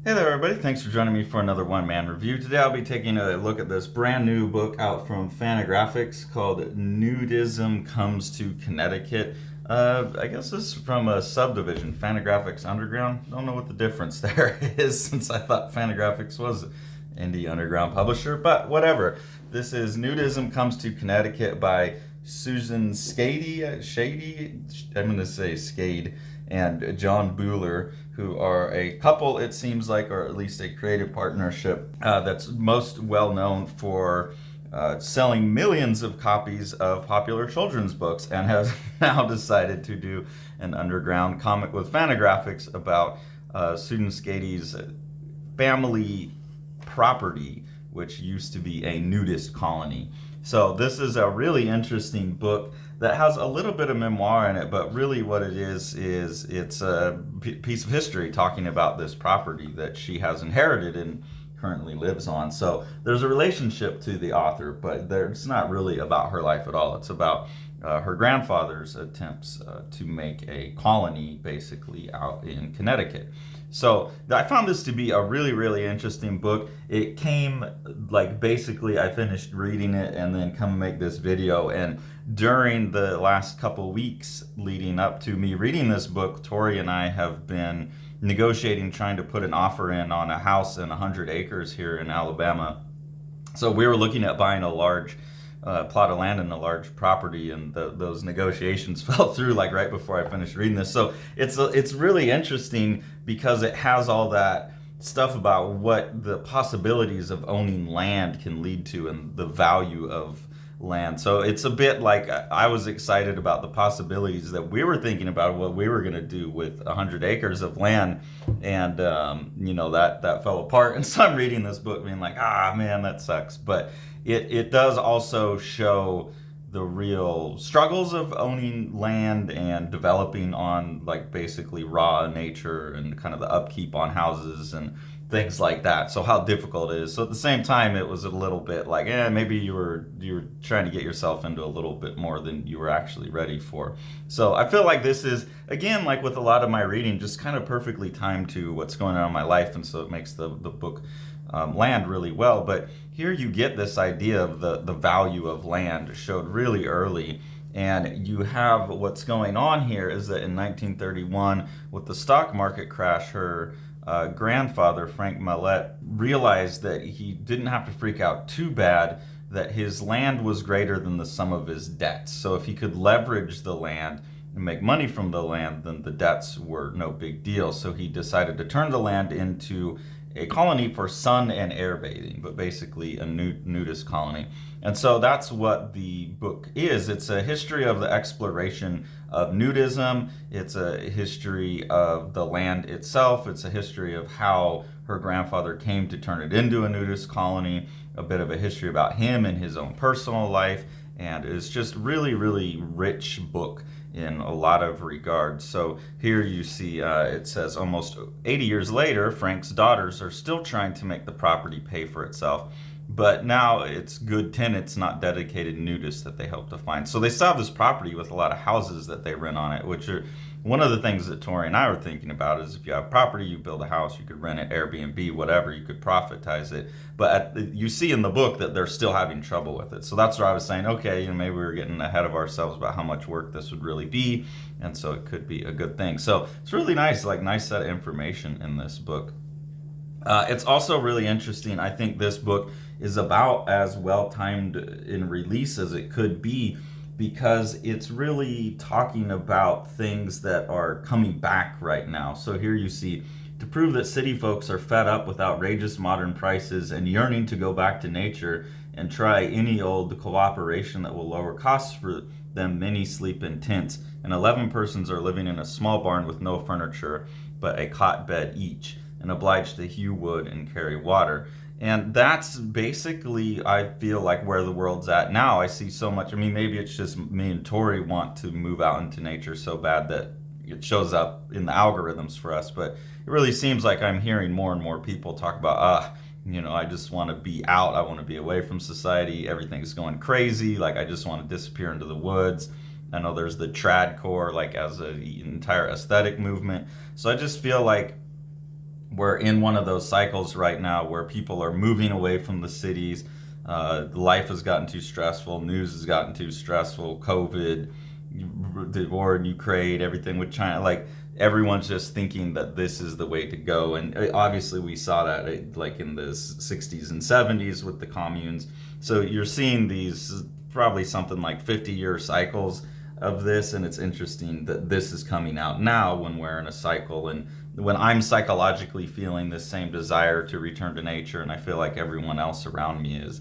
Hey there, everybody. Thanks for joining me for another one-man review. Today I'll be taking a look at this brand new book out from Fantagraphics called Nudism Comes to Connecticut. I guess this is from a subdivision, Fantagraphics Underground. Don't know what the difference there is since I thought Fantagraphics was an indie underground publisher, but whatever. This is Nudism Comes to Connecticut by Susan Schade, I'm going to say Schade, and John Buehler, who are a couple, it seems like, or at least a creative partnership that's most well known for selling millions of copies of popular children's books, and has now decided to do an underground comic with Fantagraphics about Susan Schade's family property, which used to be a nudist colony. So this is a really interesting book that has a little bit of memoir in it, but really what it is it's a piece of history talking about this property that she has inherited and currently lives on. So there's a relationship to the author, but it's not really about her life at all. It's about her grandfather's attempts to make a colony basically out in Connecticut. So I found this to be a really, really interesting book. It came like basically I finished reading it and then come make this video. And during the last couple weeks leading up to me reading this book, Tori and I have been negotiating, trying to put an offer in on a house in 100 acres here in Alabama. So we were looking at buying a large plot of land and a large property, and those negotiations fell through like right before I finished reading this. So it's really interesting because it has all that stuff about what the possibilities of owning land can lead to and the value of land. So it's a bit like I was excited about the possibilities that we were thinking about what we were going to do with 100 acres of land, and that fell apart. And so I'm reading this book being like, man, that sucks. But it does also show the real struggles of owning land and developing on like basically raw nature and kind of the upkeep on houses and things like that. So how difficult it is. So at the same time, it was a little bit like, maybe you were trying to get yourself into a little bit more than you were actually ready for. So I feel like this is, again, like with a lot of my reading, just kind of perfectly timed to what's going on in my life, and so it makes the book land really well. But here you get this idea of the value of land showed really early. And you have what's going on here is that in 1931, with the stock market crash, her grandfather, Frank Mallet, realized that he didn't have to freak out too bad, that his land was greater than the sum of his debts. So if he could leverage the land and make money from the land, then the debts were no big deal. So he decided to turn the land into a colony for sun and air bathing, but basically a nudist colony. And so that's what the book is. It's a history of the exploration of nudism. It's a history of the land itself. It's a history of how her grandfather came to turn it into a nudist colony, a bit of a history about him and his own personal life. And it's just really, really rich book in a lot of regards. So here you see it says almost 80 years later, Frank's daughters are still trying to make the property pay for itself. But now it's good tenants, not dedicated nudists, that they hope to find. So they still have this property with a lot of houses that they rent on it, which are one of the things that Tori and I were thinking about is if you have property, you build a house, you could rent it, Airbnb, whatever, you could profitize it. But you see in the book that they're still having trouble with it. So that's where I was saying, okay, maybe we were getting ahead of ourselves about how much work this would really be. And so it could be a good thing. So it's really nice, like nice set of information in this book. It's also really interesting. I think this book is about as well timed in release as it could be, because it's really talking about things that are coming back right now. So here you see, to prove that city folks are fed up with outrageous modern prices and yearning to go back to nature and try any old cooperation that will lower costs for them, many sleep in tents, and 11 persons are living in a small barn with no furniture but a cot bed each, and obliged to hew wood and carry water. And that's basically, I feel like, where the world's at now. I see so much, maybe it's just me and Tori want to move out into nature so bad that it shows up in the algorithms for us, but it really seems like I'm hearing more and more people talk about, I just want to be out, I want to be away from society, everything's going crazy, like I just want to disappear into the woods. I know there's the tradcore, like as an entire aesthetic movement. So I just feel like We're in one of those cycles right now where people are moving away from the cities. Life has gotten too stressful. News has gotten too stressful. COVID, the war in Ukraine, everything with China. Like, everyone's just thinking that this is the way to go. And obviously, we saw that like in the 60s and 70s with the communes. So you're seeing these probably something like 50-year cycles of this, and it's interesting that this is coming out now when we're in a cycle, and when I'm psychologically feeling this same desire to return to nature, and I feel like everyone else around me is.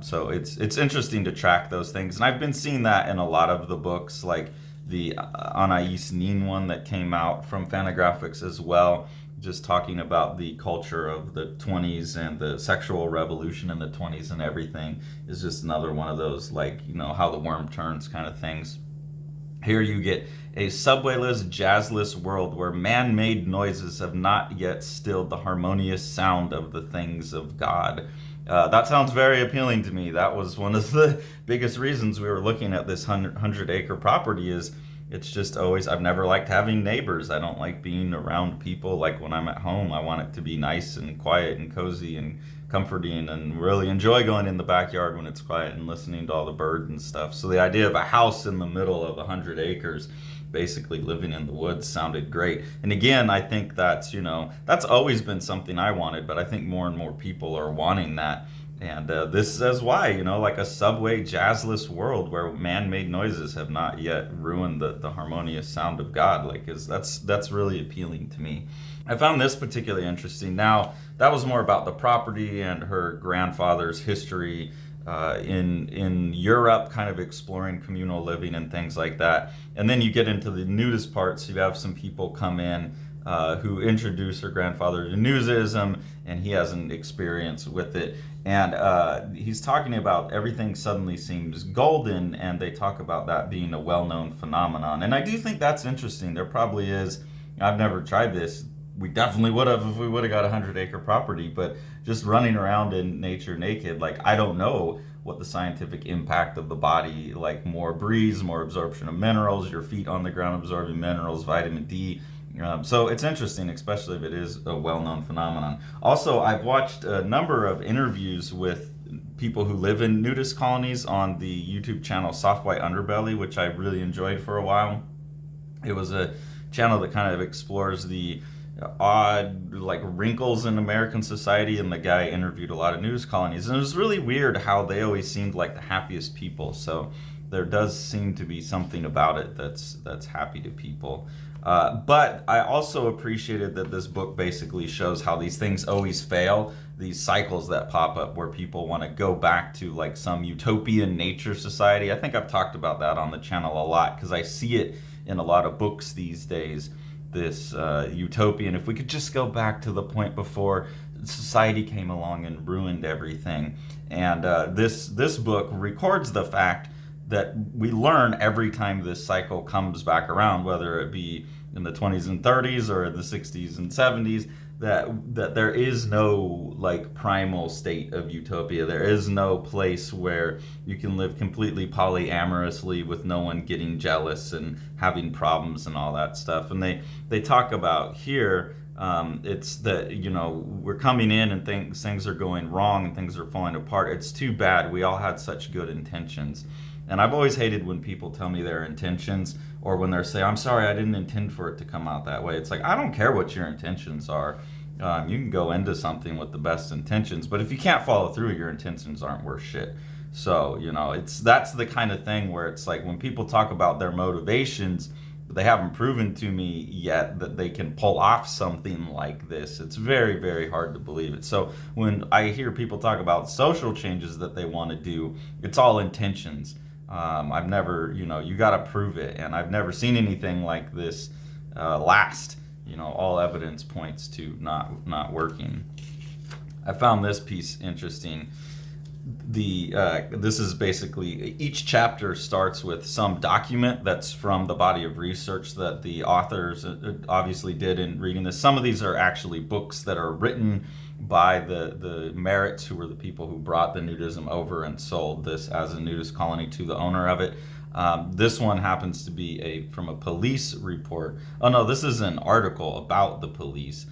So it's interesting to track those things, and I've been seeing that in a lot of the books, like the Anais Nin one that came out from Fantagraphics as well, just talking about the culture of the 20s and the sexual revolution in the 20s and everything is just another one of those, like, how the worm turns kind of things. Here you get a subwayless, jazzless world where man-made noises have not yet stilled the harmonious sound of the things of God. That sounds very appealing to me. That was one of the biggest reasons we were looking at this 100-acre property. Is it's just always, I've never liked having neighbors. I don't like being around people. Like, when I'm at home, I want it to be nice and quiet and cozy and comforting, and really enjoy going in the backyard when it's quiet and listening to all the birds and stuff. So the idea of a house in the middle of 100 acres, basically living in the woods, sounded great. And again, I think that's always been something I wanted, but I think more and more people are wanting that. And this says why, like a subway jazzless world where man-made noises have not yet ruined the harmonious sound of God. Like, that's really appealing to me. I found this particularly interesting. Now, that was more about the property and her grandfather's history in Europe, kind of exploring communal living and things like that. And then you get into the nudist parts. You have some people come in who introduce her grandfather to Nudism, and he has an experience with it. And he's talking about everything suddenly seems golden, and they talk about that being a well-known phenomenon. And I do think that's interesting. There probably is. I've never tried this. We definitely would have if we would have got a 100-acre property, but just running around in nature naked, like, I don't know what the scientific impact of the body, like more breeze, more absorption of minerals, your feet on the ground absorbing minerals, vitamin D. So it's interesting, especially if it is a well-known phenomenon. Also, I've watched a number of interviews with people who live in nudist colonies on the YouTube channel Soft White Underbelly, which I really enjoyed for a while. It was a channel that kind of explores the odd, like, wrinkles in American society, and the guy interviewed a lot of nudist colonies, and it was really weird how they always seemed like the happiest people. So there does seem to be something about it that's happy to people. But I also appreciated that this book basically shows how these things always fail, these cycles that pop up where people want to go back to, like, some utopian nature society. I think I've talked about that on the channel a lot because I see it in a lot of books these days, this utopian, if we could just go back to the point before society came along and ruined everything. And this book records the fact that we learn every time this cycle comes back around, whether it be in the 20s and 30s or the 60s and 70s, that there is no, like, primal state of utopia. There is no place where you can live completely polyamorously with no one getting jealous and having problems and all that stuff. And they talk about here, it's that, we're coming in and things are going wrong and things are falling apart. It's too bad. We all had such good intentions. And I've always hated when people tell me their intentions, or when they say, I'm sorry, I didn't intend for it to come out that way. It's like, I don't care what your intentions are. You can go into something with the best intentions, but if you can't follow through, your intentions aren't worth shit. So, that's the kind of thing where it's like when people talk about their motivations, but they haven't proven to me yet that they can pull off something like this. It's very, very hard to believe it. So when I hear people talk about social changes that they want to do, it's all intentions. I've never, you got to prove it. And I've never seen anything like this last. All evidence points to not working. I found this piece interesting. This is basically, each chapter starts with some document that's from the body of research that the authors obviously did in reading this. Some of these are actually books that are written by the Merritts, who were the people who brought the nudism over and sold this as a nudist colony to the owner of it. This one happens to be from a police report. Oh no, this is an article about the police.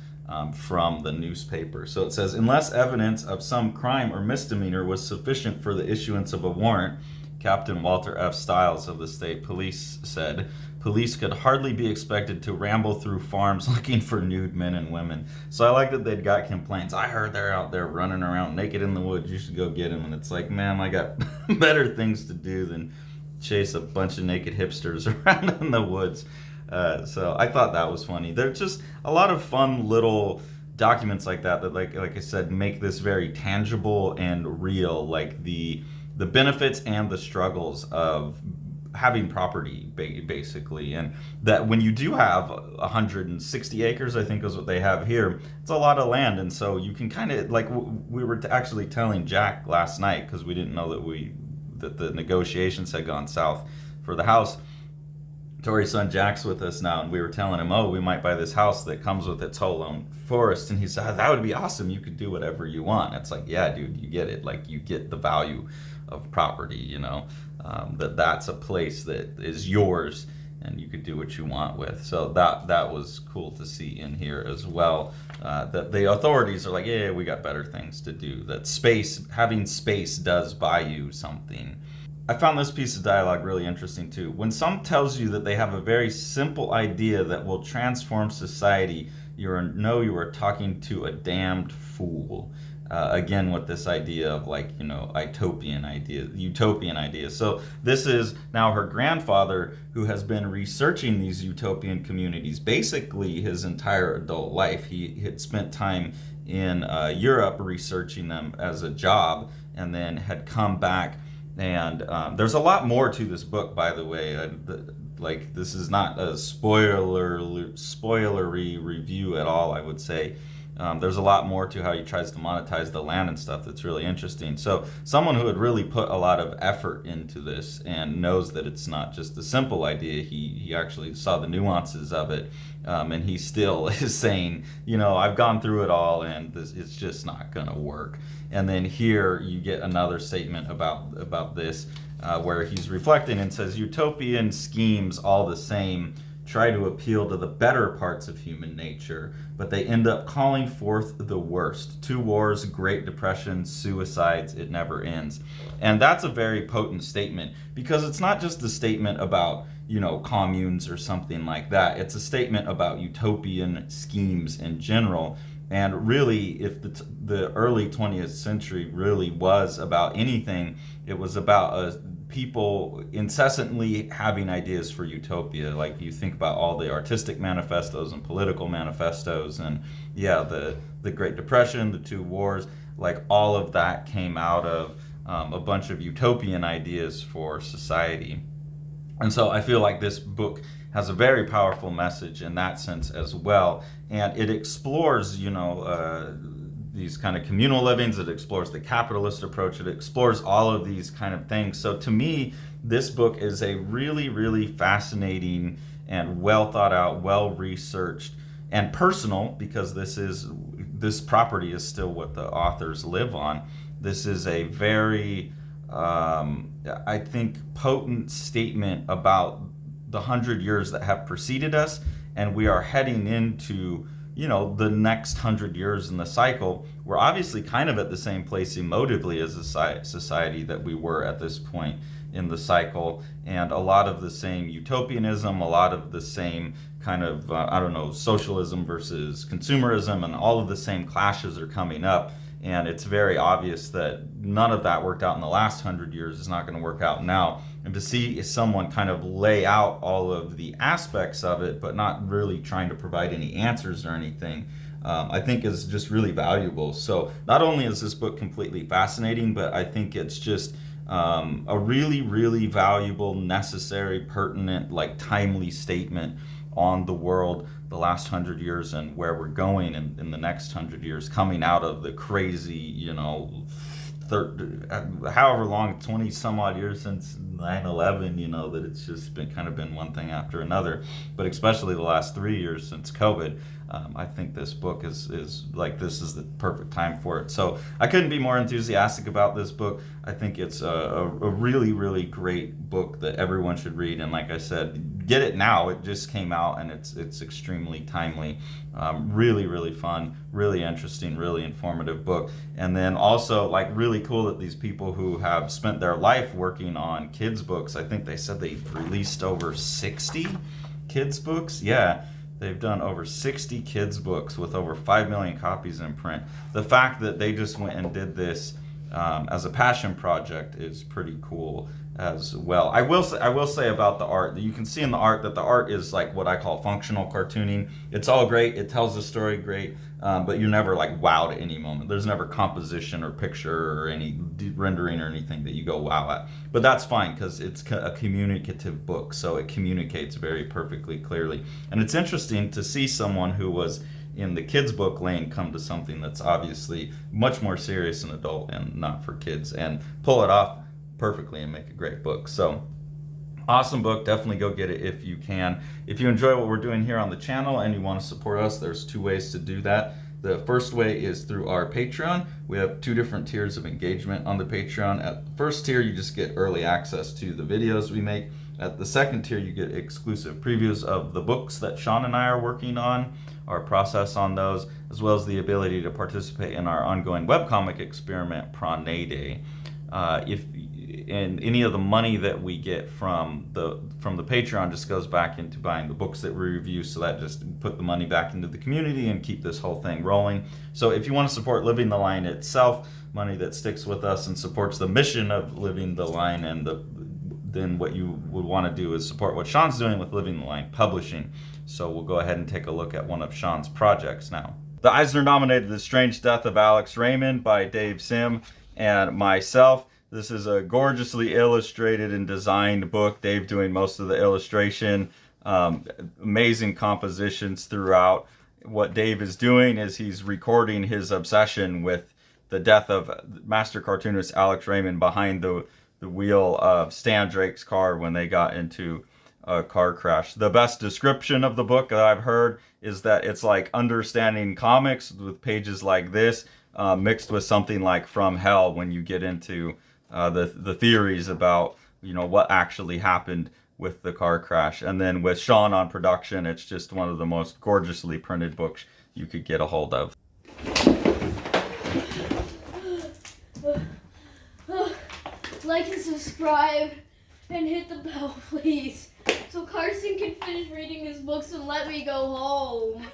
from the newspaper. So it says, unless evidence of some crime or misdemeanor was sufficient for the issuance of a warrant, Captain Walter F. Stiles of the state police said, police could hardly be expected to ramble through farms looking for nude men and women. So I like that they'd got complaints. I heard they're out there running around naked in the woods. You should go get them. And it's like, man, I got better things to do than chase a bunch of naked hipsters around in the woods. So I thought that was funny. There's just a lot of fun little documents like that like I said, make this very tangible and real, like the benefits and the struggles of having property, basically. And that when you do have 160 acres, I think is what they have here, it's a lot of land. And so you can kind of, like we were actually telling Jack last night, because we didn't know that the negotiations had gone south for the house. Tori's son Jack's with us now, and we were telling him, we might buy this house that comes with its whole own forest. And he said, that would be awesome. You could do whatever you want. It's like, yeah, dude, you get it. Like, you get the value of property, that's a place that is yours and you could do what you want with. So that was cool to see in here as well, that the authorities are like, yeah, we got better things to do. That having space does buy you something. I found this piece of dialogue really interesting too. When some tells you that they have a very simple idea that will transform society, you are talking to a damned fool. Again, with this idea of utopian ideas. So this is now her grandfather, who has been researching these utopian communities basically his entire adult life. He had spent time in Europe researching them as a job, and then had come back. And there's a lot more to this book, by the way. This is not a spoilery review at all, I would say. There's a lot more to how he tries to monetize the land and stuff that's really interesting. So someone who had really put a lot of effort into this and knows that it's not just a simple idea, he actually saw the nuances of it, and he still is saying, I've gone through it all and it's just not gonna work. And then here you get another statement about this, where he's reflecting and says, utopian schemes, all the same, try to appeal to the better parts of human nature, but they end up calling forth the worst. 2 wars, Great Depression, suicides, it never ends. And that's a very potent statement, because it's not just a statement about, communes or something like that. It's a statement about utopian schemes in general. And really, if the early 20th century really was about anything, it was about people incessantly having ideas for utopia. Like, you think about all the artistic manifestos and political manifestos, and the Great Depression, the 2 wars, like all of that came out of a bunch of utopian ideas for society. And so I feel like this book has a very powerful message in that sense as well. And it explores, these kind of communal livings. It explores the capitalist approach. It explores all of these kind of things. So to me, this book is a really, really fascinating and well thought out, well researched, and personal, because this property is still what the authors live on. This is a very, I think, potent statement about the 100 years that have preceded us, and we are heading into the next 100 years in the cycle. We're obviously kind of at the same place emotively as a society that we were at this point in the cycle, and a lot of the same utopianism, a lot of the same kind of socialism versus consumerism, and all of the same clashes are coming up. And it's very obvious that none of that worked out in the last 100 years is not going to work out now. And to see someone kind of lay out all of the aspects of it, but not really trying to provide any answers or anything, I think is just really valuable. So not only is this book completely fascinating, but I think it's just a really, really valuable, necessary, pertinent, timely statement on the world, the last 100 years, and where we're going in the next 100 years, coming out of the crazy, however long, 20 some odd years since 9/11, that it's just been one thing after another. But especially the last 3 years since COVID, I think this book is this is the perfect time for it. So I couldn't be more enthusiastic about this book. I think it's a really, really great book that everyone should read. And like I said, get it now. It just came out, and it's extremely timely. Really, really fun, really interesting, really informative book. And then also, like, really cool that these people who have spent their life working on kids books, I think they said they've released over 60 kids books. Yeah, they've done over 60 kids books with over 5 million copies in print. The fact that they just went and did this as a passion project is pretty cool as well. I will say about the art that you can see in the art that the art is like what I call functional cartooning. It's all great. It tells the story great, but you're never like wowed at any moment. There's never composition or picture or any rendering or anything that you go wow at. But that's fine because it's a communicative book, so it communicates very perfectly clearly. And it's interesting to see someone who was in the kids book lane come to something that's obviously much more serious and adult and not for kids, and pull it off perfectly and make a great book. So awesome book. Definitely go get it if you can. If you enjoy what we're doing here on the channel and you want to support us, there's 2 ways to do that. The first way is through our Patreon. We have 2 different tiers of engagement on the Patreon. At the first tier, you just get early access to the videos we make. At the second tier, you get exclusive previews of the books that Sean and I are working on, our process on those, as well as the ability to participate in our ongoing webcomic experiment, Pranede. And any of the money that we get from the Patreon just goes back into buying the books that we review, so that just put the money back into the community and keep this whole thing rolling. So if you want to support Living the Line itself, money that sticks with us and supports the mission of Living the Line, and then what you would want to do is support what Sean's doing with Living the Line Publishing. So we'll go ahead and take a look at one of Sean's projects now. The Eisner nominated The Strange Death of Alex Raymond by Dave Sim and myself. This is a gorgeously illustrated and designed book. Dave doing most of the illustration. Amazing compositions throughout. What Dave is doing is he's recording his obsession with the death of master cartoonist Alex Raymond behind the wheel of Stan Drake's car when they got into a car crash. The best description of the book that I've heard is that it's like understanding comics with pages like this, mixed with something like From Hell when you get into the theories about, you know, what actually happened with the car crash. And then with Sean on production, it's just one of the most gorgeously printed books you could get a hold of. Like and subscribe and hit the bell, please, so Carson can finish reading his books and let me go home.